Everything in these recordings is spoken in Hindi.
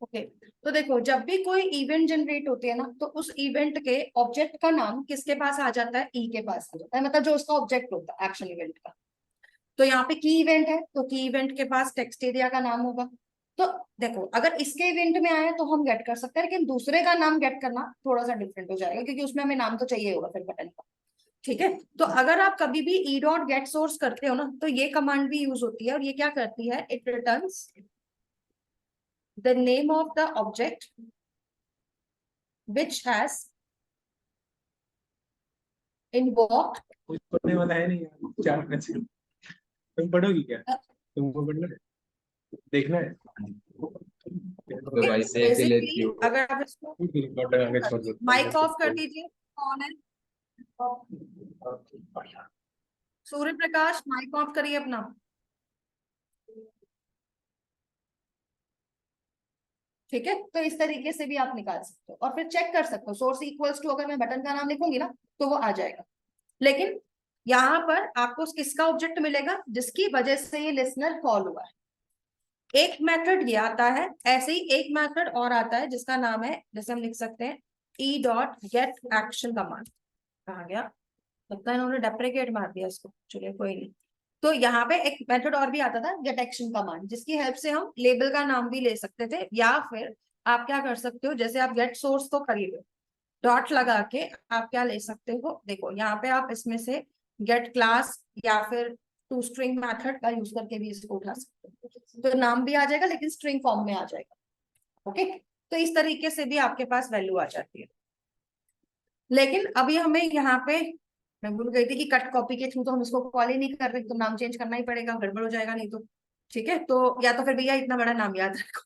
ओके तो देखो, जब भी कोई इवेंट जनरेट होती है ना, तो उस इवेंट के ऑब्जेक्ट का नाम किसके पास आ जाता है? ई के पास आ जाता है, मतलब जो उसका ऑब्जेक्ट होता है एक्शन इवेंट का। तो यहाँ पे की इवेंट है, तो की इवेंट के पास टेक्स्ट एरिया का नाम होगा। तो देखो, अगर इसके इवेंट में आए तो हम गेट कर सकते हैं, लेकिन दूसरे का नाम गेट करना थोड़ा सा डिफरेंट हो जाएगा, क्योंकि उसमें हमें नाम तो चाहिए होगा फिर बटन का। ठीक है, तो अगर आप कभी भी ई डॉट गेट सोर्स करते हो ना, तो ये कमांड भी यूज होती है, और ये क्या करती है? It returns the name of the object which has invoked. कुछ पढ़ने वाला है नहीं यार, क्या पढ़ना चाहिए? तुम पढ़ोगी क्या? तुमको पढ़ना है? देखना है? तो भाई सेफ ही लेती बेसिकली हूँ। अगर आप इसको बटन आगे छोड़ दो। माइक ऑफ कर दीजिए, कौन है? सूर्य प्रकाश, माइक ऑफ करिए अपना। ठीक है, तो इस तरीके से भी आप निकाल सकते हो, और फिर चेक कर सकते हो सोर्स इक्वल्स टू, अगर मैं बटन का नाम लिखूंगी ना तो वो आ जाएगा। लेकिन यहाँ पर आपको किसका ऑब्जेक्ट मिलेगा? जिसकी वजह से ये लिसनर कॉल हुआ है। एक मेथड ये आता है, ऐसे ही एक मेथड और आता है जिसका नाम है, जैसे हम लिख सकते हैं E dot gate action command. कहा गया? लगता है इन्होंने डेप्रिकेट मार दिया इसको, चलिए कोई नहीं। तो यहाँ पे एक मेथड और भी आता था, गेट एक्शन कमांड, जिसकी हेल्प से हम लेबल का नाम भी ले सकते थे, या फिर आप क्या कर सकते हो, जैसे आप गेट सोर्स तो करिए, डॉट लगा के आप क्या ले सकते हो, देखो यहाँ पे आप इसमें से गेट क्लास या फिर टू स्ट्रिंग मेथड का यूज करके भी इसको उठा सकते हो, तो नाम भी आ जाएगा लेकिन स्ट्रिंग फॉर्म में आ जाएगा। ओके, तो इस तरीके से भी आपके पास वैल्यू आ जाती है। लेकिन अभी हमें यहाँ पे, मैं भूल गई थी कि कट कॉपी के थ्रू तो हम इसको कॉल ही नहीं कर रहे, तो नाम चेंज करना ही पड़ेगा, गड़बड़ हो जाएगा नहीं तो। ठीक है, तो या तो फिर भैया इतना बड़ा नाम याद रखो।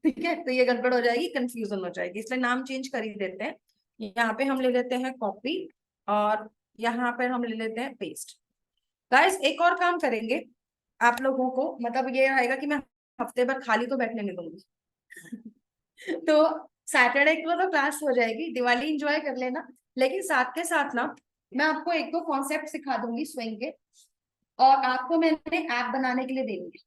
ठीक है, तो ये गड़बड़ हो जाएगी, कंफ्यूजन हो जाएगी, इसलिए नाम चेंज कर ही देते हैं। यहाँ पे हम ले लेते हैं कॉपी, और यहाँ पर हम ले लेते हैं पेस्ट। गाइस एक और काम करेंगे आप लोगों को, मतलब ये आएगा कि मैं हफ्ते भर खाली तो बैठने नहीं दूंगी। तो सैटरडे को तो क्लास हो जाएगी, दिवाली एंजॉय कर लेना, लेकिन साथ के साथ ना मैं आपको एक दो कॉन्सेप्ट सिखा दूंगी स्विंग के, और आपको मैंने ऐप बनाने के लिए देनी है।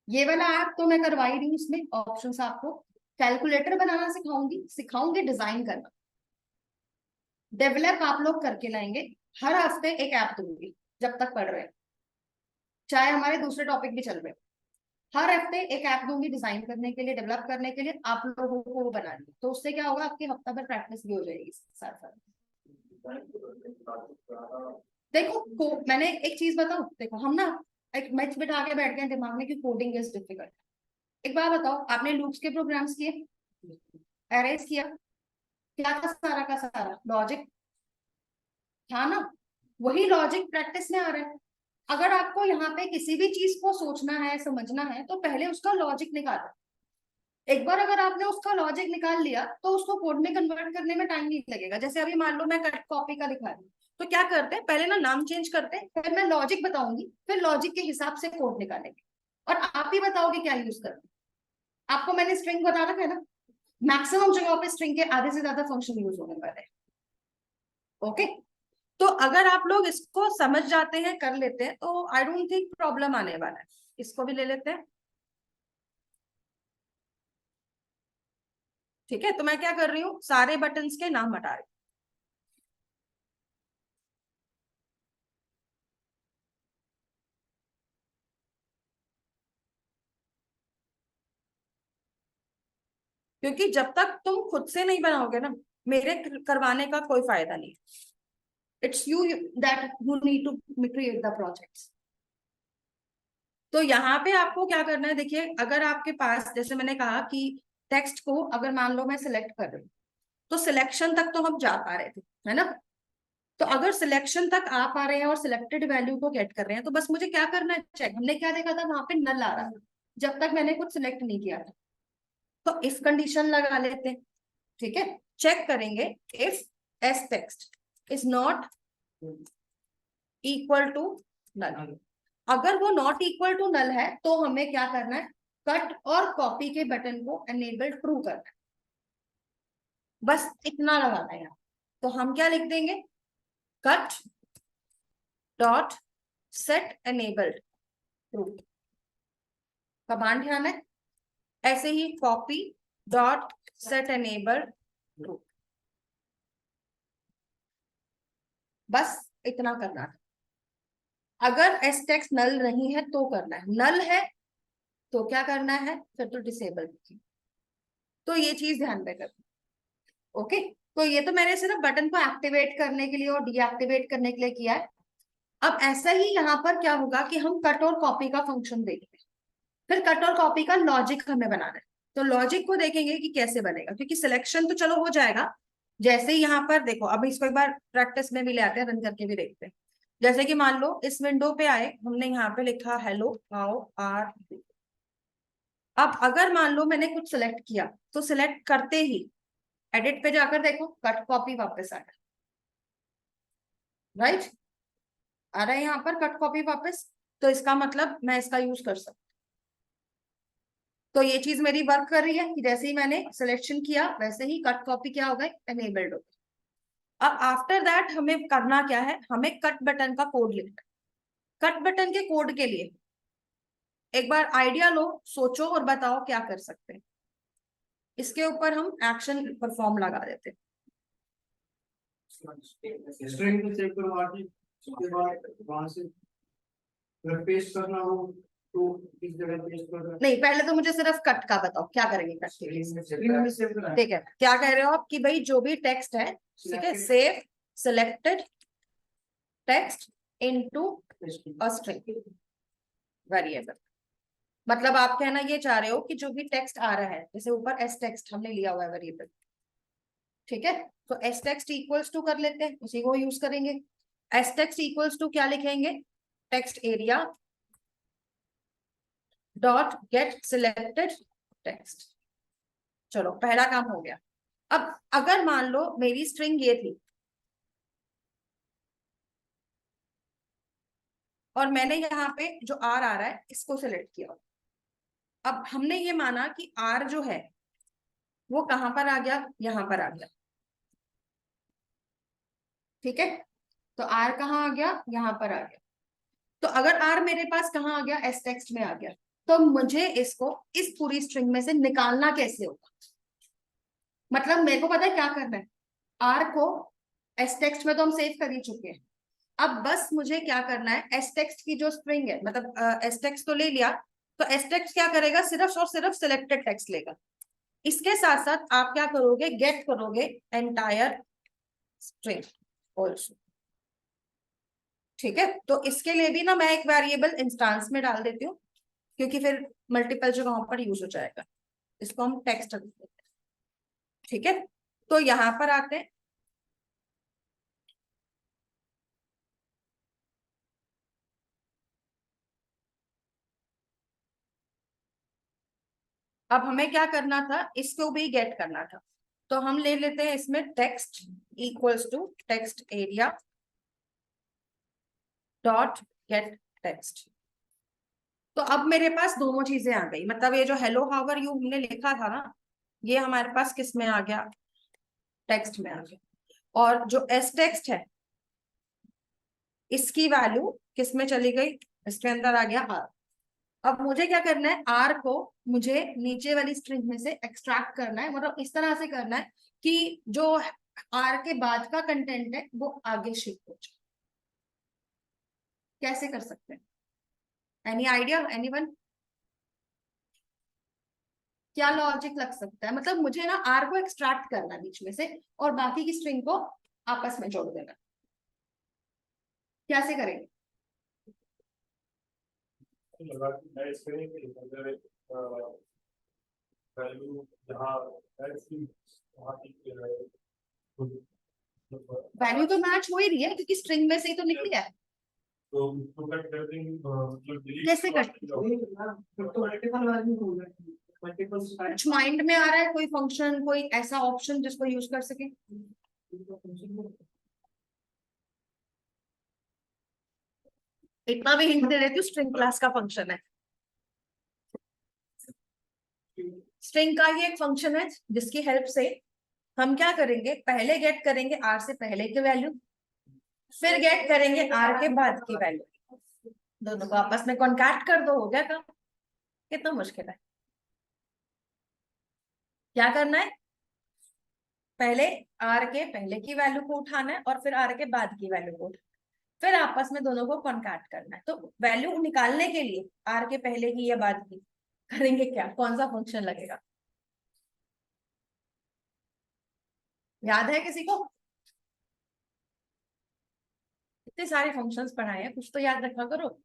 ये वाला ऐप तो मैं करवा ही रही हूँ, इसमें ऑप्शंस आपको कैलकुलेटर बनाना सिखाऊंगी डिजाइन करना, डेवलप आप लोग करके लाएंगे। हर हफ्ते एक ऐप दूंगी जब तक पढ़ रहे हैं, चाहे हमारे दूसरे टॉपिक भी चल रहे हो। हर हफ्ते एक ऐप दूंगी डिजाइन करने के लिए, डेवलप करने के लिए, आप लोगों को वो बनानी है। तो उससे क्या होगा, आपकी हफ्ता भर प्रैक्टिस भी हो जाएगी साथ साथ। देखो मैंने एक चीज बताऊं, देखो हम ना एक मैथ बिठा के बैठ गए दिमाग में कि कोडिंग इज डिफिकल्ट। एक बात बताओ, आपने लूप्स के प्रोग्राम्स किए, अरेज किया, क्या था? सारा का सारा लॉजिक था ना। वही लॉजिक प्रैक्टिस में आ रहा है। अगर आपको यहाँ पे किसी भी चीज को सोचना है, समझना है, तो पहले उसका लॉजिक निकालो। एक बार अगर आपने उसका लॉजिक निकाल लिया तो उसको कोड में कन्वर्ट करने में टाइम नहीं लगेगा। जैसे अभी मान लो मैं कट कॉपी का दिखा रही हूँ, तो क्या करते हैं, पहले ना नाम चेंज करते हैं, फिर मैं लॉजिक बताऊंगी, फिर लॉजिक के हिसाब से कोड निकालेंगे, और आप ही बताओगे क्या यूज करते हैं। आपको मैंने स्ट्रिंग बता रखा है ना, मैक्सिमम जगह पे स्ट्रिंग के आधे से ज्यादा फंक्शन यूज होने वाले हैं। ओके, तो अगर आप लोग इसको समझ जाते हैं, कर लेते हैं, तो आई डोंट थिंक प्रॉब्लम आने वाला है। इसको भी ले लेते हैं। ठीक है, तो मैं क्या कर रही हूँ, सारे बटन्स के नाम हटा रही हूँ। क्योंकि जब तक तुम खुद से नहीं बनाओगे ना, मेरे करवाने का कोई फायदा नहीं। It's you that you need to create the projects. तो यहाँ पे आपको क्या करना है, देखिए अगर आपके पास, जैसे मैंने कहा कि टेक्स्ट को अगर मान लो मैं सिलेक्ट कर रही हूँ, तो सिलेक्शन तक तो हम जा पा रहे थे, है ना। तो अगर सिलेक्शन तक आ पा रहे हैं और सिलेक्टेड वैल्यू को गेट कर रहे हैं, तो बस मुझे क्या करना है, चेक। हमने क्या देखा था, वहां पे नल आ रहा था जब तक मैंने कुछ सिलेक्ट नहीं किया था। तो इफ कंडीशन लगा लेते हैं। ठीक है, चेक करेंगे if S text is not equal to null. अगर वो नॉट इक्वल टू नल है तो हमें क्या करना है, कट और कॉपी के बटन को एनेबल ट्रू करना है। बस इतना लगाना है यहाँ। तो हम क्या लिख देंगे, cut dot set enabled true. Command ध्यान है, ऐसे ही copy dot set enable group, बस इतना करना है। अगर एस टेक्स्ट नल नहीं है तो करना है, नल है तो क्या करना है, फिर तो डिसेबल। तो ये चीज ध्यान में रखना। ओके, तो ये तो मैंने सिर्फ बटन को एक्टिवेट करने के लिए और डीएक्टिवेट करने के लिए किया है। अब ऐसा ही यहाँ पर क्या होगा कि हम कट और कॉपी का फंक्शन देखेंगे, फिर कट और कॉपी का लॉजिक हमें बनाना है। तो लॉजिक को देखेंगे कि कैसे बनेगा, क्योंकि सिलेक्शन तो चलो हो जाएगा। जैसे ही यहाँ पर देखो, अब इसको एक बार प्रैक्टिस में भी ले आते हैं, रन करके भी देखते हैं। जैसे कि मान लो इस विंडो पे आए, हमने यहाँ पे लिखा हेलो हाउ आर यू। अब अगर मान लो मैंने कुछ सिलेक्ट किया, तो सिलेक्ट करते ही एडिट पे जाकर देखो कट कॉपी वापस आ गया, राइट, आ रहा है यहाँ पर कट कॉपी वापस। तो इसका मतलब मैं इसका यूज कर सकती। तो ये चीज मेरी वर्क कर रही है कि जैसे ही मैंने सिलेक्शन किया वैसे ही कट कॉपी क्या हो गई, एनेबल्ड हो गई। अब आफ्टर दैट हमें करना क्या है, हमें कट बटन का कोड लिखना है। कट बटन के कोड के लिए एक बार आइडिया लो, सोचो और बताओ क्या कर सकते हैं। इसके ऊपर हम एक्शन परफॉर्म लगा देते हैं। स्ट्रिंग को सेव करवा के उसके बाद वहां से अगर पेस्ट करना हो तो इस जगह पेस्ट करना। नहीं, पहले तो मुझे सिर्फ कट का बताओ क्या करेंगे कट के लिए। स्ट्रिंग में सेव करना है। ठीक है, क्या कह रहे हो आप कि भाई जो भी टेक्स्ट है, ठीक है, save selected text into a string variable. मतलब आप कहना ये चाह रहे हो कि जो भी टेक्स्ट आ रहा है, जैसे ऊपर एस टेक्स्ट हमने लिया हुआ है वेरिएबल, ठीक है, तो एस टेक्स्ट इक्वल्स टू कर लेते हैं, उसी को यूज करेंगे। एस टेक्स्ट इक्वल्स टू क्या लिखेंगे, text area dot get selected text. चलो पहला काम हो गया। अब अगर मान लो मेरी स्ट्रिंग ये थी और मैंने यहाँ पे जो आर आ रहा है इसको सिलेक्ट किया, अब हमने ये माना कि आर जो है वो कहां पर आ गया, यहां पर आ गया, ठीक है। तो आर कहाँ आ गया, यहां पर आ गया। तो अगर आर मेरे पास कहाँ आ गया, एस टेक्स्ट में आ गया, तो मुझे इसको इस पूरी स्ट्रिंग में से निकालना कैसे होगा। मतलब मेरे को पता है क्या करना है, आर को एस टेक्स्ट में तो हम सेव कर ही चुके हैं। अब बस मुझे क्या करना है, एस टेक्स्ट की जो स्ट्रिंग है, मतलब एस टेक्स्ट तो ले लिया, तो एस टेक्स्ट क्या करेगा, सिर्फ और सिर्फ सिलेक्टेड टेक्स्ट लेगा। इसके साथ साथ आप क्या करोगे, गेट करोगे एंटायर स्ट्रिंग ऑल्सो, ठीक है। तो इसके लिए भी ना मैं एक वेरिएबल इंस्टांस में डाल देती हूँ, क्योंकि फिर मल्टीपल जगहों पर यूज हो जाएगा। इसको हम टेक्स्ट रख देते हैं, ठीक है। तो यहां पर आते हैं, अब हमें क्या करना था, इसको भी गेट करना था। तो हम ले लेते हैं इसमें text equals to text area dot get text. तो अब मेरे पास दोनों चीजें आ गई, मतलब ये जो हेलो हाउ आर यू हमने लिखा था ना, ये हमारे पास किस में आ गया, टेक्स्ट में आ गया। और जो एस टेक्स्ट है इसकी वैल्यू किस में चली गई, इसके अंदर आ गया आर। अब मुझे क्या करना है, आर को मुझे नीचे वाली स्ट्रिंग में से एक्सट्रैक्ट करना है, मतलब इस तरह से करना है कि जो आर के बाद का कंटेंट है वो आगे शिफ्ट हो जाए। कैसे कर सकते हैं, एनी आइडिया, एनीवन, क्या लॉजिक लग सकता है। मतलब मुझे ना आर को एक्सट्रैक्ट करना है बीच में से और बाकी की स्ट्रिंग को आपस में जोड़ देना, कैसे करेंगे। लगा कि मैं इसके लिए अगर वैल्यू जहाँ वहाँ वैल्यू तो मैच हो ही रही है क्योंकि स्ट्रिंग में से ही तो निकली है। तो कट कर देंगे मतलब कैसे कट, कुछ माइंड में आ रहा है कोई फंक्शन, कोई ऐसा ऑप्शन जिसको यूज कर सके। इतना भी हिंट दे देती हूँ, स्ट्रिंग क्लास का फंक्शन है। स्ट्रिंग का ही एक फंक्शन है जिसकी हेल्प से हम क्या करेंगे, पहले गेट करेंगे आर से पहले की वैल्यू, फिर गेट करेंगे आर के बाद की वैल्यू, दोनों को आपस में कॉन्टैक्ट कर दो, हो गया काम। कितना मुश्किल है। क्या करना है, पहले आर के पहले की वैल्यू को उठाना है और फिर आर के बाद की वैल्यू को उठाना है, फिर आपस में दोनों को कॉन्कैट करना है। तो वैल्यू निकालने के लिए आर के पहले की या बाद की करेंगे क्या, कौन सा फंक्शन लगेगा, याद है किसी को? इतने सारे फंक्शंस पढ़ाए हैं, कुछ तो याद रखा करो।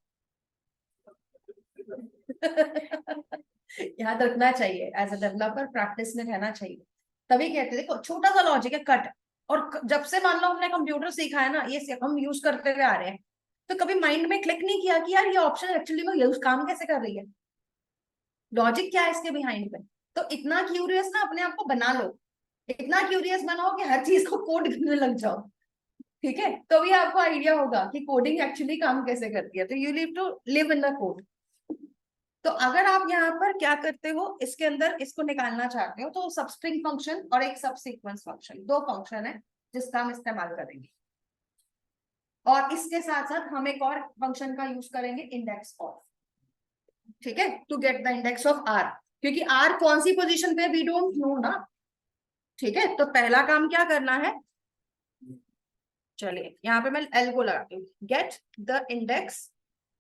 याद रखना चाहिए, एज अ डेवलपर प्रैक्टिस में रहना चाहिए। तभी कहते हैं, देखो छोटा सा लॉजिक है, कट। और जब से मान लो हमने कंप्यूटर सीखा है ना, ये हम यूज करते हुए आ रहे हैं, तो कभी माइंड में क्लिक नहीं किया कि यार ये ऑप्शन एक्चुअली में यूज काम कैसे कर रही है, लॉजिक क्या है इसके बिहाइंड में। तो इतना क्यूरियस ना अपने आप को बना लो, इतना क्यूरियस बनाओ कि हर चीज को कोड करने लग जाओ, ठीक है? तो भी आपको आइडिया होगा कि कोडिंग एक्चुअली काम कैसे करती है। तो you leave to live in the code. तो अगर आप यहाँ पर क्या करते हो, इसके अंदर इसको निकालना चाहते हो, तो सबस्ट्रिंग फंक्शन और एक सब सीक्वेंस फंक्शन, दो फंक्शन है जिसका हम इस्तेमाल करेंगे। और इसके साथ साथ हम एक और फंक्शन का यूज करेंगे, इंडेक्स ऑफ, ठीक है, to get the index of R, क्योंकि आर कौन सी पोजीशन पे वी डोंट नो ना, ठीक है? तो पहला काम क्या करना है, चलिए यहाँ पे मैं एल को लगाती हूँ, gate the index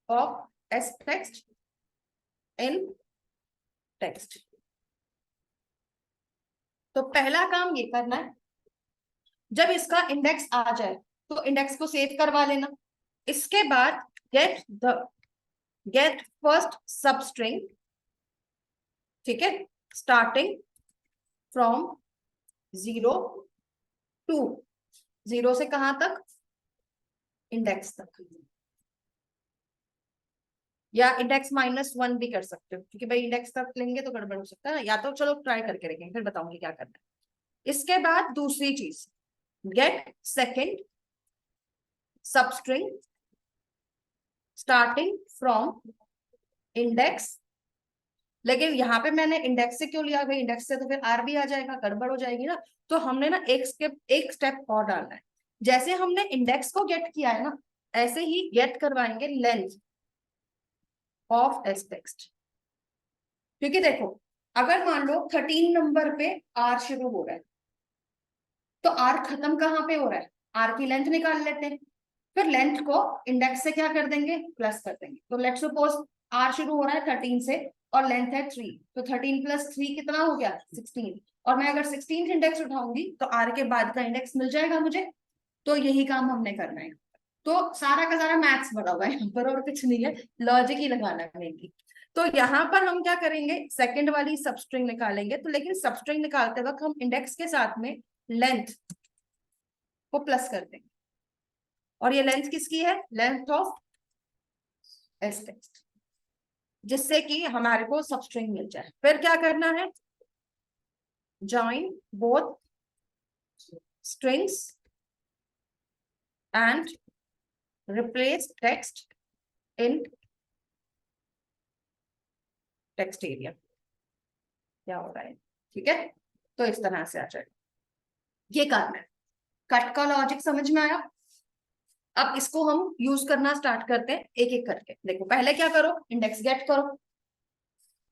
of S text in text. तो पहला काम ये करना है, जब इसका इंडेक्स आ जाए तो इंडेक्स को सेव करवा लेना। इसके बाद गेट फर्स्ट सबस्ट्रिंग, ठीक है, स्टार्टिंग फ्रॉम 0 टू 0 से कहां तक, इंडेक्स तक, या इंडेक्स -1 भी कर सकते हो, क्योंकि भाई इंडेक्स तक लेंगे तो गड़बड़ हो सकता है ना, या तो चलो ट्राई करके रखेंगे फिर बताऊंगी क्या करना है। इसके बाद दूसरी चीज, get second substring starting from index. लेकिन यहाँ पे मैंने इंडेक्स से क्यों लिया भाई, इंडेक्स से तो फिर आर भी आ जाएगा, गड़बड़ हो जाएगी ना। तो हमने ना एक स्टेप और डालना है। जैसे हमने इंडेक्स को गेट किया है ना, ऐसे ही गेट करवाएंगे लेंथ ऑफ एस टेक्स्ट। क्योंकि देखो, अगर मान लो 13 नंबर पे आर शुरू हो रहा है, तो आर खत्म कहाँ पे हो रहा है, आर की लेंथ निकाल लेते हैं, फिर लेंथ को इंडेक्स से क्या कर देंगे, प्लस कर देंगे। तो लेट्स सपोज आर शुरू हो रहा है 13 से और लेंथ है 3, तो 13 + 3 कितना हो गया, 16। और मैं अगर 16 इंडेक्स उठाऊंगी तो आर के बाद का इंडेक्स मिल जाएगा मुझे। तो यही काम हमने करना है। तो सारा का सारा मैथ्स भरा हुआ है यहाँ पर, और कुछ नहीं है, लॉजिक ही लगाना है मेनली। तो यहाँ पर हम क्या करेंगे, सेकंड वाली सबस्ट्रिंग निकालेंगे। तो लेकिन सबस्ट्रिंग निकालते वक्त हम इंडेक्स के साथ में लेंथ को प्लस कर देंगे। और ये लेंथ किसकी है, लेंथ ऑफ एस टेक्स्ट, जिससे कि हमारे को सबस्ट्रिंग मिल जाए। फिर क्या करना है, join both strings and replace text in text area. क्या हो रहा है, ठीक है? तो इस तरह से आ जाएगा, ये करना है। कट का लॉजिक समझ में आया? अब इसको हम यूज करना स्टार्ट करते हैं एक एक करके। देखो पहले क्या करो, इंडेक्स गेट करो।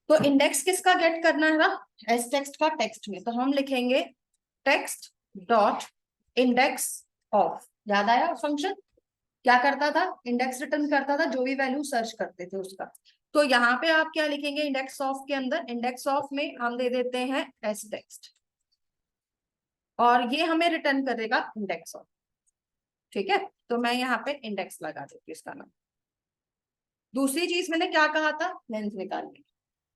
तो इंडेक्स किसका गेट करना है ना, एस टेक्स्ट का टेक्स्ट में। तो हम लिखेंगे टेक्स्ट डॉट इंडेक्स ऑफ। याद आया फंक्शन क्या करता था, इंडेक्स रिटर्न करता था, जो भी वैल्यू सर्च करते थे उसका। तो यहाँ पे आप क्या लिखेंगे, इंडेक्स ऑफ के अंदर, इंडेक्स ऑफ में हम दे देते हैं एस टेक्स्ट, और ये हमें रिटर्न करेगा इंडेक्स ऑफ, ठीक है? तो मैं यहाँ पे इंडेक्स लगा देती हूँ इसका नाम। दूसरी चीज मैंने क्या कहा था, लेंथ निकालनी।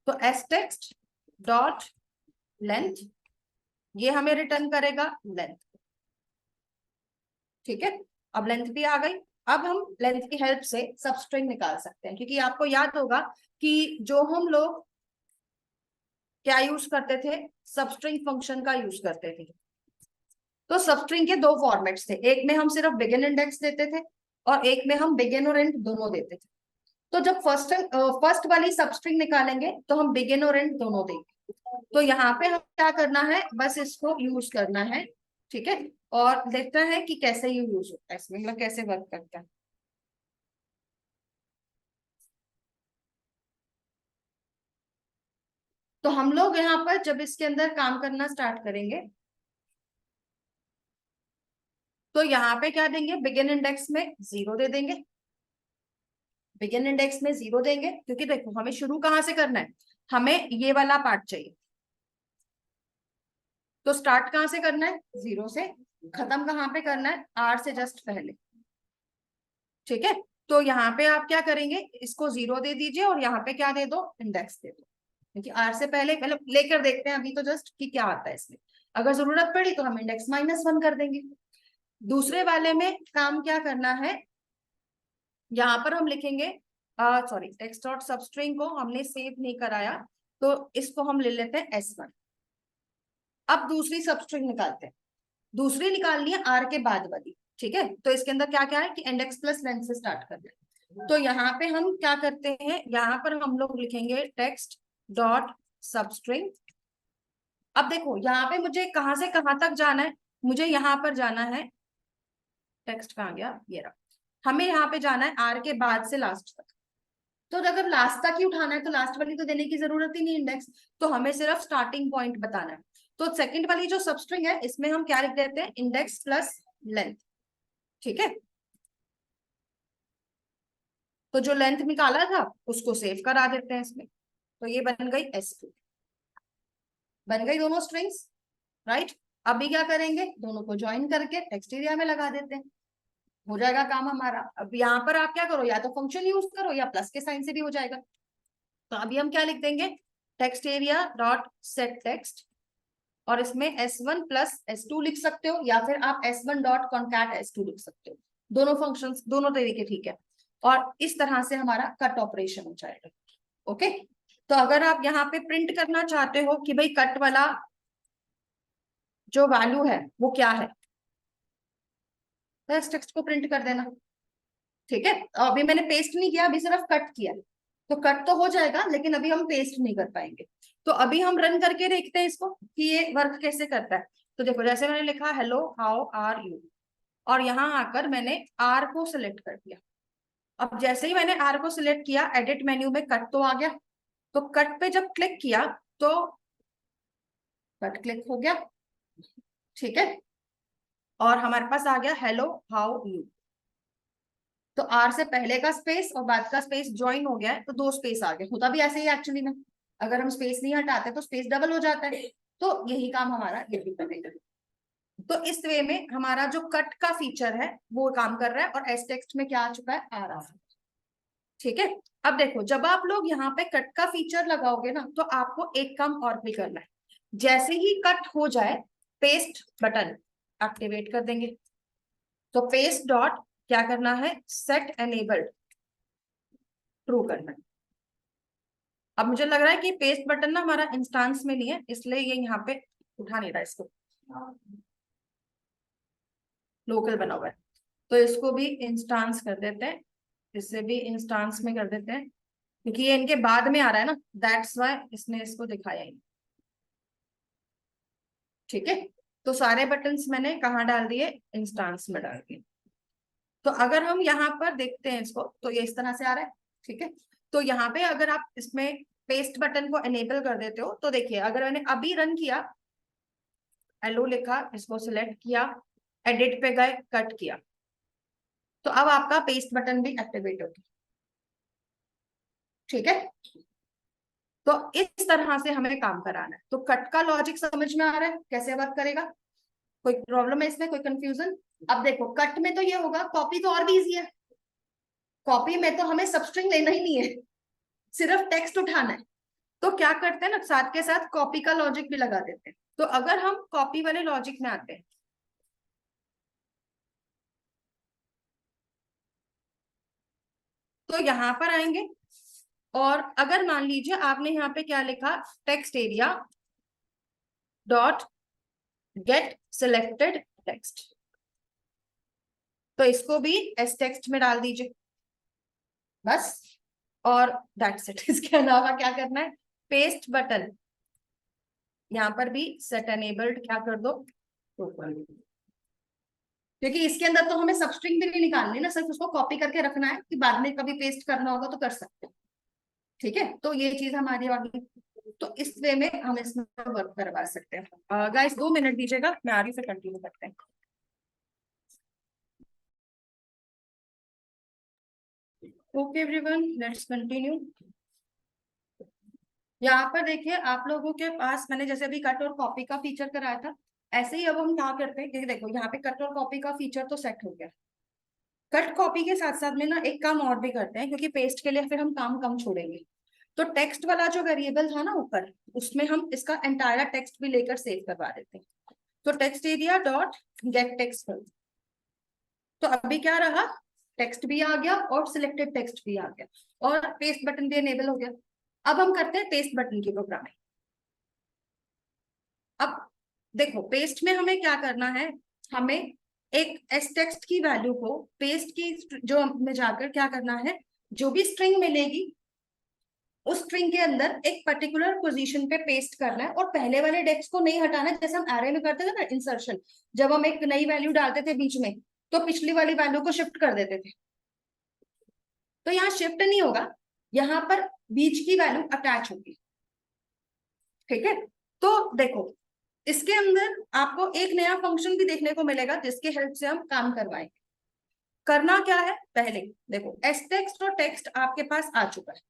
तो एस टेक्स्ट डॉट लेंथ, ये हमें रिटर्न करेगा लेंथ, ठीक है? अब लेंथ भी आ गई। अब हम लेंथ की हेल्प से सबस्ट्रिंग निकाल सकते हैं, क्योंकि आपको याद होगा कि जो हम लोग क्या यूज करते थे, सबस्ट्रिंग फंक्शन का यूज करते थे। तो सबस्ट्रिंग के दो फॉर्मेट्स थे, एक में हम सिर्फ बिगिन इंडेक्स देते थे और एक में हम बिगिन और एंड दोनों देते थे। तो जब फर्स्ट वाली सबस्ट्रिंग निकालेंगे तो हम बिगिन और एंड दोनों देंगे। तो यहाँ पे हम क्या करना है, बस इसको यूज करना है, ठीक है? और देखना है कि कैसे ये यूज होता है इसमें, मतलब कैसे वर्क करता है। तो हम लोग यहाँ पर जब इसके अंदर काम करना स्टार्ट करेंगे तो यहाँ पे क्या देंगे, बिगिन इंडेक्स में 0 दे देंगे, बिगिन इंडेक्स में 0 देंगे, क्योंकि देखो हमें शुरू कहाँ से करना है, हमें ये वाला पार्ट चाहिए, तो स्टार्ट कहाँ से करना है, 0 से, खत्म कहाँ पे करना है, R से जस्ट पहले। ठीक है, तो यहाँ पे आप क्या करेंगे, इसको 0 दे दीजिए और यहाँ पे क्या दे दो, इंडेक्स दे दो, क्योंकि R से पहले मतलब लेकर देखते हैं अभी तो जस्ट कि क्या आता है इसमें, अगर जरूरत पड़ी तो हम इंडेक्स -1 कर देंगे। दूसरे वाले में काम क्या करना है, यहाँ पर हम लिखेंगे, सॉरी, टेक्स्ट डॉट सबस्ट्रिंग को हमने सेव नहीं कराया, तो इसको हम ले लेते हैं S1। अब दूसरी सबस्ट्रिंग निकालते हैं, दूसरी निकालनी है R के बाद वाली। ठीक है, तो इसके अंदर क्या क्या है कि इंडेक्स प्लस लेंथ से स्टार्ट करना है, तो यहाँ पे हम क्या करते हैं, यहाँ पर हम लोग लिखेंगे टेक्स्ट डॉट सबस्ट्रिंग। अब देखो यहाँ पे मुझे कहाँ से कहाँ तक जाना है, मुझे यहाँ पर जाना है, टेक्स्ट कहाँ गया, ये रहा, हमें यहाँ पे जाना है R के बाद से लास्ट तक। तो अगर लास्ट तक ही उठाना है तो लास्ट वाली तो देने की जरूरत ही नहीं इंडेक्स, तो हमें सिर्फ स्टार्टिंग पॉइंट बताना है। तो सेकंड वाली जो सबस्ट्रिंग है इसमें हम क्या लिख देते हैं, इंडेक्स प्लस लेंथ। ठीक है, तो जो लेंथ निकाला था उसको सेव करा देते हैं इसमें, तो ये बन गई S2, बन गई दोनों स्ट्रिंग्स, राइट। अभी क्या करेंगे, दोनों को ज्वाइन करके टेक्स्ट एरिया में लगा देते हैं, हो जाएगा काम हमारा। अब यहाँ पर आप क्या करो, या तो फंक्शन यूज करो या प्लस के साइन से भी हो जाएगा। तो अभी हम क्या लिख देंगे, text area dot set text, और इसमें S1 प्लस S2 लिख सकते हो, या फिर आप S1 डॉट कॉन्कैट S2 लिख सकते हो, दोनों फंक्शंस दोनों तरीके ठीक है। और इस तरह से हमारा कट ऑपरेशन हो जाएगा। ओके, तो अगर आप यहाँ पे प्रिंट करना चाहते हो कि भाई कट वाला जो वैल्यू है वो क्या है, तो इस टेक्स्ट को प्रिंट कर देना। ठीक है, अभी मैंने पेस्ट नहीं किया, अभी सिर्फ कट किया, तो कट तो हो जाएगा लेकिन अभी हम पेस्ट नहीं कर पाएंगे। तो अभी हम रन करके देखते हैं इसको कि ये वर्क कैसे करता है। तो देखो जैसे मैंने लिखा हेलो हाउ आर यू, और यहाँ आकर मैंने आर को सिलेक्ट कर दिया। अब जैसे ही मैंने आर को सिलेक्ट किया, एडिट मेन्यू में कट तो आ गया, तो कट पे जब क्लिक किया तो कट क्लिक हो गया। ठीक है, और हमारे पास आ गया हेलो हाउ यू। तो आर से पहले का स्पेस और बाद का स्पेस ज्वाइन हो गया है, तो 2 स्पेस आ गए। होता भी ऐसे ही एक्चुअली में, अगर हम स्पेस नहीं हटाते तो स्पेस डबल हो जाता है, तो यही काम हमारा ये भी करेगा। तो इस वे में हमारा जो कट का फीचर है वो काम कर रहा है, और एस टेक्स्ट में क्या आ चुका है, आ रहा है। ठीक है, अब देखो जब आप लोग यहाँ पे कट का फीचर लगाओगे ना, तो आपको एक काम और भी करना है, जैसे ही कट हो जाए पेस्ट बटन एक्टिवेट कर देंगे। तो पेस्ट डॉट क्या करना है, सेट एनेबल्ड ट्रू करना है। अब मुझे लग रहा है कि पेस्ट बटन ना हमारा इंस्टांस में नहीं है, इसलिए ये यहाँ पे उठा नहीं रहा, इसको लोकल बना हुआ है, तो इसको भी इंस्टांस कर देते हैं, इससे भी इंस्टांस में कर देते हैं, क्योंकि ये इनके बाद में आ रहा है ना, दैट्स वाई इसने इसको दिखाया ही। ठीक है, तो सारे बटन्स मैंने कहाँ डाल दिए, इंस्टांस में डाल दिए। तो अगर हम यहाँ पर देखते हैं इसको, तो ये इस तरह से आ रहा है। ठीक है, तो यहाँ पे अगर आप इसमें पेस्ट बटन को एनेबल कर देते हो, तो देखिए अगर मैंने अभी रन किया, एलो लिखा, इसको सिलेक्ट किया, एडिट पे गए, कट किया, तो अब आपका पेस्ट बटन भी एक्टिवेट होगी। ठीक है, तो इस तरह से हमें काम कराना है। तो कट का लॉजिक समझ में आ रहा है कैसे वर्क करेगा, कोई प्रॉब्लम है इसमें, कोई कंफ्यूजन? अब देखो कट में तो ये होगा, कॉपी तो और भी इजी है, कॉपी में तो हमें सबस्ट्रिंग लेना ही नहीं है, सिर्फ टेक्स्ट उठाना है। तो क्या करते हैं ना, साथ के साथ कॉपी का लॉजिक भी लगा देते हैं। तो अगर हम कॉपी वाले लॉजिक में आते हैं, तो यहां पर आएंगे, और अगर मान लीजिए आपने यहाँ पे क्या लिखा, text area dot get selected text, तो इसको भी एस टेक्स्ट में डाल दीजिए बस, और दैट्स इट। इसके अलावा क्या करना है, पेस्ट बटन यहाँ पर भी सेट एनेबल्ड क्या कर दो, क्योंकि इसके अंदर तो हमें सबस्ट्रिंग भी नहीं निकालनी ना, सिर्फ उसको कॉपी करके रखना है कि बाद में कभी पेस्ट करना होगा तो कर सकते हैं। ठीक है, तो ये चीज हमारी वाली। तो इस वे में हम इसमें वर्क करवा सकते हैं। गाइस 2 मिनट दीजिएगा, मैं आ रही हूँ, फिर कंटिन्यू करते हैं। Okay everyone, let's continue. यहाँ पर देखिए आप लोगों के पास मैंने जैसे अभी कट और कॉपी का फीचर कराया था, ऐसे ही अब हम क्या करते हैं, देखो यहाँ पे कट और कॉपी का फीचर तो सेट हो गया। कट कॉपी के साथ साथ में ना एक काम और भी करते हैं, क्योंकि पेस्ट के लिए फिर हम काम कम छोड़ेंगे। तो टेक्स्ट वाला जो वेरिएबल था ना ऊपर, उसमें हम इसका एंटायर टेक्स्ट भी लेकर सेव करवा देते हैं। तो text area dot get text, तो अभी क्या रहा, टेक्स्ट भी आ गया और सिलेक्टेड टेक्स्ट भी आ गया, और पेस्ट बटन भी एनेबल हो गया। अब हम करते हैं पेस्ट बटन की प्रोग्रामिंग। अब देखो पेस्ट में हमें क्या करना है, हमें एक एस टेक्स्ट की वैल्यू को पेस्ट की जो में जाकर क्या करना है, जो भी स्ट्रिंग मिलेगी उस स्ट्रिंग के अंदर एक पर्टिकुलर पोजीशन पे पेस्ट करना है, और पहले वाले टेक्स्ट को नहीं हटाना है। जैसे हम एरे में करते थे ना इंसर्शन, जब हम एक नई वैल्यू डालते थे बीच में, तो पिछली वाली वैल्यू को शिफ्ट कर देते थे। तो यहाँ शिफ्ट नहीं होगा, यहाँ पर बीच की वैल्यू अटैच होगी। ठीक है, तो देखो इसके अंदर आपको एक नया फंक्शन भी देखने को मिलेगा, जिसके हेल्प से हम काम करवाएंगे। करना क्या है, पहले देखो एस टेक्स्ट और टेक्स्ट आपके पास आ चुका है।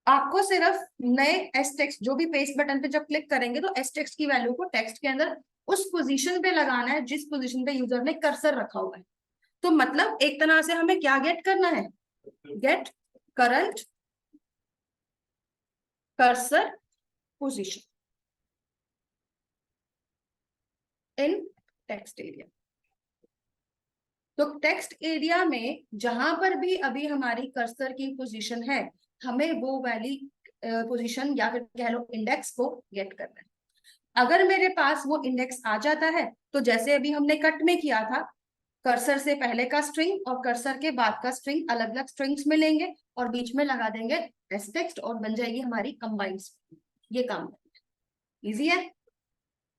आपको सिर्फ नए एस टेक्स्ट, जो भी पेस्ट बटन पे जब क्लिक करेंगे तो एस टेक्स्ट की वैल्यू को टेक्स्ट के अंदर उस पोजीशन पे लगाना है जिस पोजीशन पे यूजर ने कर्सर रखा हुआ है। तो मतलब एक तरह से हमें क्या गेट करना है, get current cursor position in text area. तो टेक्स्ट एरिया में जहां पर भी अभी हमारी कर्सर की पोजीशन है, हमें वो वाली पोजीशन या फिर कह लो इंडेक्स को गेट करना है। अगर मेरे पास वो इंडेक्स आ जाता है, तो जैसे अभी हमने कट में किया था, कर्सर से पहले का स्ट्रिंग और कर्सर के बाद का स्ट्रिंग अलग अलग स्ट्रिंग्स में लेंगे और बीच में लगा देंगे एस टेक्स्ट, और बन जाएगी हमारी कंबाइंड स्ट्रिंग। ये काम इजी है,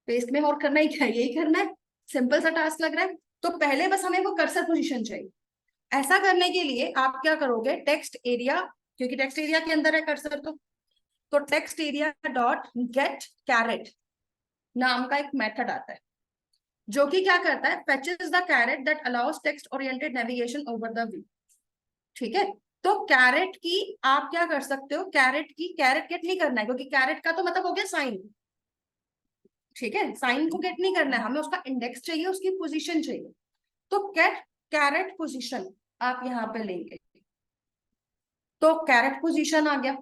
पेस्ट में और करना ही क्या है, यही करना है, सिंपल सा टास्क लग रहा है। तो पहले बस हमें वो कर्सर पोजीशन चाहिए। ऐसा करने के लिए आप क्या करोगे, टेक्स्ट एरिया, क्योंकि टेक्स्ट एरिया के अंदर है कर्सर, तो text area dot get caret नाम का एक मेथड आता है, जो कि क्या करता है, fetches the caret that allows text oriented navigation over the view। ठीक है, तो कैरेट की आप क्या कर सकते हो, कैरेट की कैरेट गेट नहीं करना है, क्योंकि कैरेट का तो मतलब हो गया साइन। ठीक है, साइन को गेट नहीं करना है, हमें उसका इंडेक्स चाहिए, उसकी पोजीशन चाहिए। तो गेट कैरेट पोजीशन आप यहाँ पे लेंगे, तो कैरेट पोजीशन आ गया।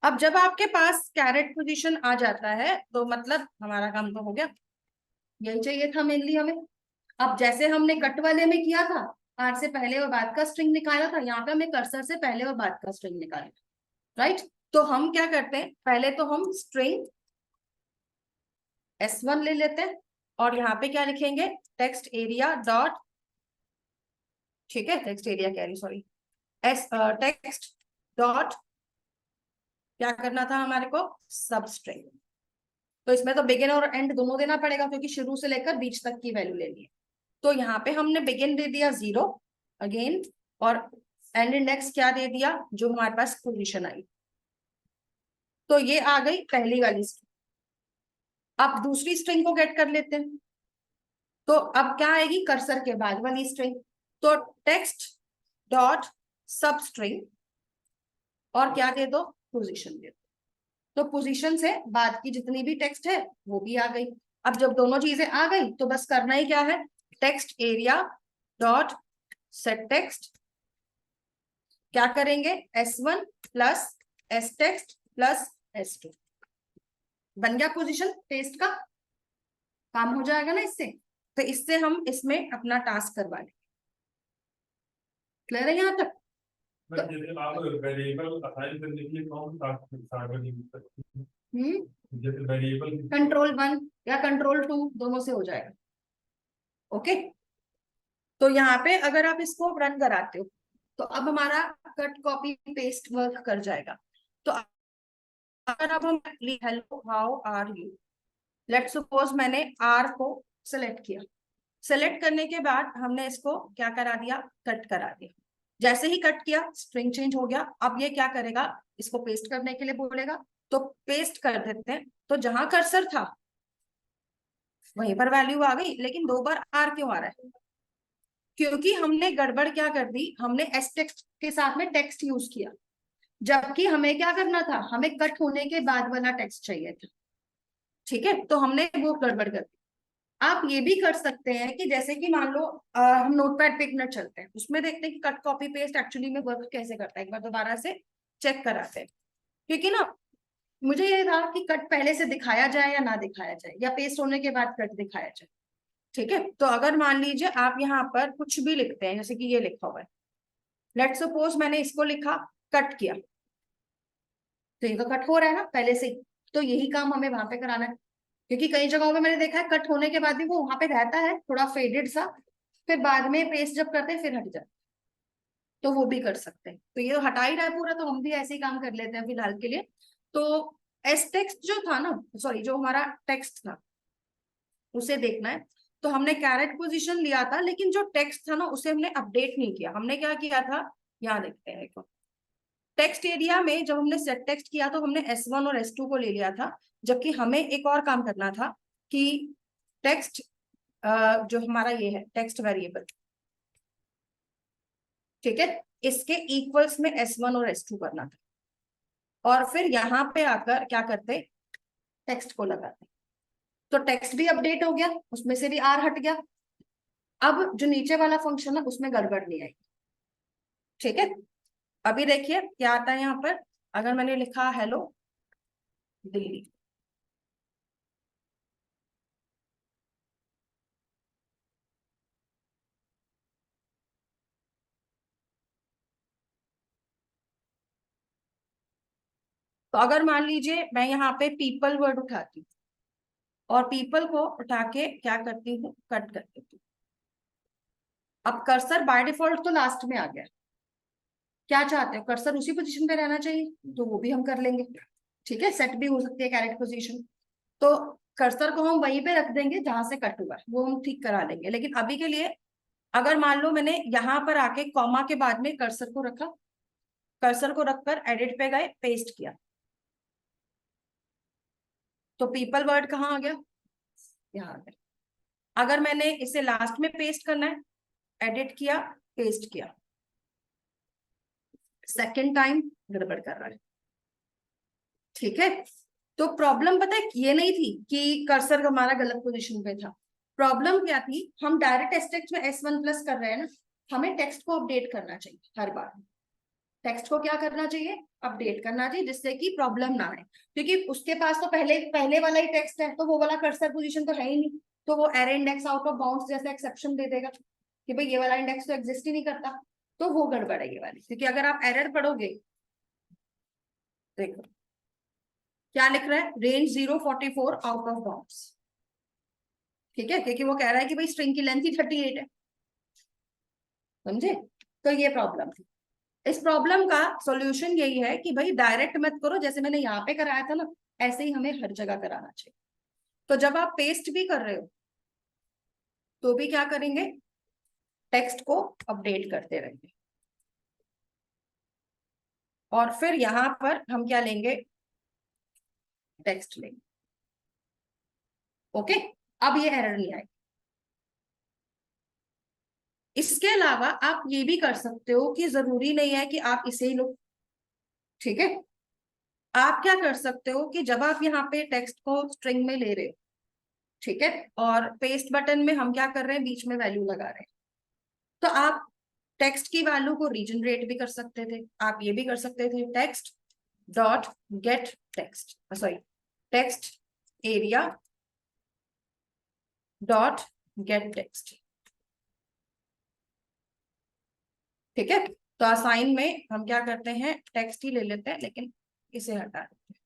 अब जब आपके पास कैरेट पोजीशन आ जाता है, तो मतलब हमारा काम तो हो गया, यही चाहिए था मेनली हमें। अब जैसे हमने कट वाले में किया था, आर से पहले और बाद का स्ट्रिंग निकाला था, यहाँ पे हमें कर्सर से पहले और बाद का स्ट्रिंग निकाला, राइट। तो हम क्या करते हैं, पहले तो हम स्ट्रिंग S1 ले लेते हैं, और यहाँ पे क्या लिखेंगे, टेक्स्ट एरिया डॉट, ठीक है, टेक्स्ट एरिया कह रही, सॉरी, टेक्स्ट डॉट क्या करना था हमारे को, सब स्ट्रिंग। तो इसमें तो बिगिन और एंड दोनों देना पड़ेगा, क्योंकि शुरू से लेकर बीच तक की वैल्यू लेनी है। तो यहाँ पे हमने बिगिन दे दिया 0 अगेन, और एंड इंडेक्स क्या दे दिया, जो हमारे पास पोजीशन आई। तो ये आ गई पहली वाली स्ट्रिंग। अब दूसरी स्ट्रिंग को गेट कर लेते हैं, तो अब क्या आएगी, कर्सर के बाद वाली स्ट्रिंग। तो टेक्स्ट डॉट सब स्ट्रिंग, और क्या दे दो, पोजीशन दे दो। तो पोजीशन से बाद की जितनी भी टेक्स्ट है वो भी आ गई। अब जब दोनों चीजें आ गई, तो बस करना ही क्या है, text area dot set text, क्या करेंगे, S1 plus S text plus S2, बन गया पोजीशन पेस्ट का, काम हो जाएगा ना इससे। तो इससे हम इसमें अपना टास्क करवा लेंगे। क्लियर है यहाँ तक? जैसे आप वेरिएबल असाइन करने के लिए कौन सा जैसे वेरिएबल कंट्रोल 1 या कंट्रोल 2 दोनों से हो जाएगा। ओके, तो यहाँ पे अगर आप इसको रन कराते हो, तो अब हमारा कट कॉपी पेस्ट वर्क कर जाएगा। तो अगर अब हम hello how are you, let's suppose मैंने आर को सिलेक्ट किया, सिलेक्ट करने के बाद हमने इसको क्या करा दिया, कट करा दिया। जैसे ही कट किया स्ट्रिंग चेंज हो गया। अब ये क्या करेगा, इसको पेस्ट करने के लिए बोलेगा, तो पेस्ट कर देते हैं। तो जहां कर्सर था वहीं पर वैल्यू आ गई, लेकिन 2 बार आर क्यों आ रहा है? क्योंकि हमने गड़बड़ क्या कर दी, हमने एस टेक्स्ट के साथ में टेक्स्ट यूज किया, जबकि हमें क्या करना था, हमें कट होने के बाद वाला टेक्स्ट चाहिए था। ठीक है, तो हमने वो गड़बड़ कर दी। आप ये भी कर सकते हैं कि जैसे कि मान लो हम नोटपैड पे एक मिनट चलते हैं, उसमें देखते हैं कि कट कॉपी पेस्ट एक्चुअली में वर्क कैसे करता है, एक बार दोबारा से चेक कराते हैं। क्योंकि ना मुझे ये था कि कट पहले से दिखाया जाए या ना दिखाया जाए, या पेस्ट होने के बाद कट दिखाया जाए। ठीक है, तो अगर मान लीजिए आप यहाँ पर कुछ भी लिखते हैं, जैसे कि ये लिखा हुआ है, लेट सपोज मैंने इसको लिखा, कट किया, तो ये तो कट हो रहा है ना पहले से ही, तो यही काम हमें वहां पे कराना है। क्योंकि कई जगहों पे मैंने देखा है कट होने के बाद भी वो वहां पे रहता है थोड़ा फेडेड सा, फिर बाद में पेस्ट जब करते हैं फिर हट जाता है, तो वो भी कर सकते हैं। तो ये हटा ही रहा है पूरा, तो हम भी ऐसे ही काम कर लेते हैं फिलहाल के लिए। तो एस टेक्स्ट जो था ना, सॉरी जो हमारा टेक्स्ट था उसे देखना है। तो हमने कैरेट पोजीशन लिया था, लेकिन जो टेक्स्ट था ना उसे हमने अपडेट नहीं किया। हमने क्या किया था, यहाँ देखते हैं, देखो टेक्स्ट एरिया में जब हमने सेट टेक्स्ट किया तो हमने S1 और S2 को ले लिया था, जबकि हमें एक और काम करना था कि टेक्स्ट जो हमारा ये है टेक्स्ट वेरिएबल, ठीक है, इसके इक्वल्स में S1 और S2 करना था। और फिर यहाँ पे आकर क्या करते, टेक्स्ट को लगाते, तो टेक्स्ट भी अपडेट हो गया, उसमें से भी आर हट गया। अब जो नीचे वाला फंक्शन है उसमें गड़बड़ नहीं आई। ठीक है, अभी देखिए क्या आता है यहाँ पर। अगर मैंने लिखा हेलो दिल्ली, तो अगर मान लीजिए मैं यहाँ पे पीपल वर्ड उठाती हूँ और पीपल को उठा के क्या करती हूँ, कट कर देती हूँ। अब कर्सर बाय डिफॉल्ट तो लास्ट में आ गया, क्या चाहते हो कर्सर उसी पोजीशन पे रहना चाहिए, तो वो भी हम कर लेंगे। ठीक है, सेट भी हो सकती है कैरेक्ट पोजीशन, तो कर्सर को हम वहीं पे रख देंगे जहां से कट हुआ है, वो हम ठीक करा लेंगे। लेकिन अभी के लिए अगर मान लो मैंने यहाँ पर आके कॉमा के बाद में कर्सर को रखा, कर्सर को रखकर एडिट पे गए, पेस्ट किया, तो पीपल वर्ड कहाँ आ गया, यहाँ आ गया। अगर मैंने इसे लास्ट में पेस्ट करना है, एडिट किया, पेस्ट किया, सेकेंड टाइम गड़बड़ कर रहा है। ठीक है, तो प्रॉब्लम पता है ये नहीं थी कि कर्सर हमारा गलत पोजीशन पे था। प्रॉब्लम क्या थी, हम डायरेक्ट टेक्स्ट में S1 प्लस कर रहे हैं ना, हमें टेक्स्ट को अपडेट करना चाहिए हर बार। टेक्स्ट को क्या करना चाहिए, अपडेट करना चाहिए, जिससे कि प्रॉब्लम ना आए। क्योंकि उसके पास तो पहले पहले वाला ही टेक्स्ट है, तो वो वाला कर्सर पोजीशन तो है ही नहीं, तो वो error index out of bounds जैसा एक्सेप्शन दे देगा कि भाई ये वाला इंडेक्स तो एग्जिस्ट ही नहीं करता। तो वो गड़बड़ है ये वाली, क्योंकि अगर आप एरर पढ़ोगे, देखो क्या लिख रहा है, रेंज 044 आउट ऑफ बाउंड्स। ठीक है, क्योंकि वो कह रहा है कि भाई स्ट्रिंग की लेंथ ही 38 है, समझे। तो ये प्रॉब्लम थी। इस प्रॉब्लम का सॉल्यूशन यही है कि भाई डायरेक्ट मत करो, जैसे मैंने यहाँ पे कराया था ना, ऐसे ही हमें हर जगह कराना चाहिए। तो जब आप पेस्ट भी कर रहे हो तो भी क्या करेंगे, टेक्स्ट को अपडेट करते रहेंगे। और फिर यहाँ पर हम क्या लेंगे, टेक्स्ट लेंगे। ओके, अब ये एरर नहीं आएगी। इसके अलावा आप ये भी कर सकते हो कि जरूरी नहीं है कि आप इसे ही लो। ठीक है, आप क्या कर सकते हो कि जब आप यहाँ पे टेक्स्ट को स्ट्रिंग में ले रहे हो, ठीक है, और पेस्ट बटन में हम क्या कर रहे हैं, बीच में वैल्यू लगा रहे हैं, तो आप टेक्स्ट की वैल्यू को रीजनरेट भी कर सकते थे। आप ये भी कर सकते थे, text dot get text, sorry text area dot get text. ठीक है, तो असाइन में हम क्या करते हैं, टेक्स्ट ही ले लेते हैं, लेकिन इसे हटा देते हैं।